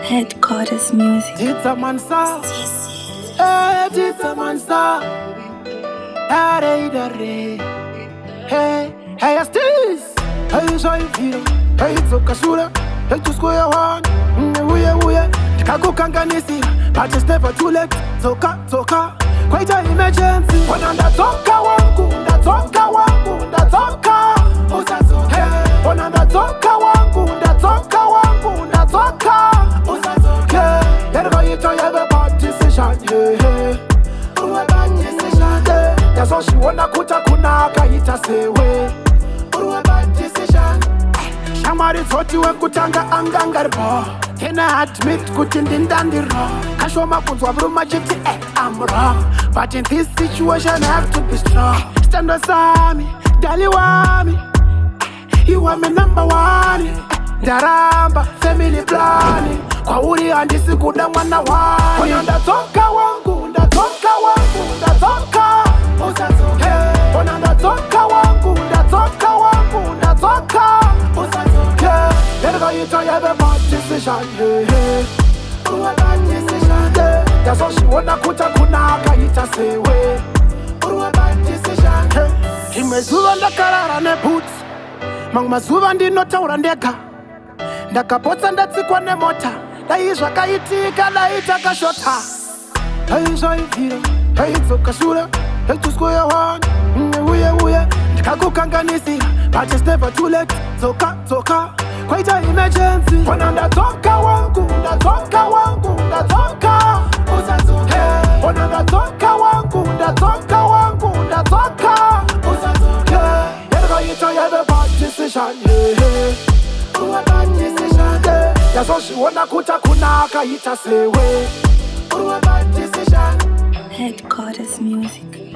Headquarters music. Didzaman star, Steezy. Didzaman star. Hey, hey, Steezy. Hey, Joyfiro. Hey, Tsokashura. Hey, to square one. Uye. Kakukanganisira, but it's never too late. Toka. Quite an emergency. When I'm ndatoka wangu. Usazoke. When I'm ndatoka wangu. Usazoke. You have a bad decision, yeah. That's all she wanna kuta kunaka ita sewe. Bad decision. Shamari thought you were kutanga angangarbo. Can I admit kutindindandiro? Kashoma kunzwa bruma jiti, I'm wrong. But in this situation I have to be strong. Stand aside me, dali wami. You are my number one. Daramba, family planning. Kwa uri andisi kuda mwana wani. Kwenye ndatoka wangu. Usazoke. Kwenye ndatoka wangu. Usazoke. You have a bad decision, yeah. Bad decision, yeah. That's all she wanna kuta kunaka ita sewe. Bad decision, yeah. Imezuva ndakarara ne boots. Mazuva ndinotaura ndega. Ndakapotsa ndatsikwa nemota. Dai zvakaitika daita kashota. Hey, Joyfiro. Hey, Tsokashura. Hey, to square one. Uye. Ndikakukanganisira, but it's never too late. Toka. Quite an emergency. When I'm ndatoka wangu. Usazoke. When I'm ndatoka wangu. Usazoke. You have a bad decision, yeah. Bad decision, yeah. That's all she wanna kuta kunaka ita sewe. Bad decision. Headquarters music.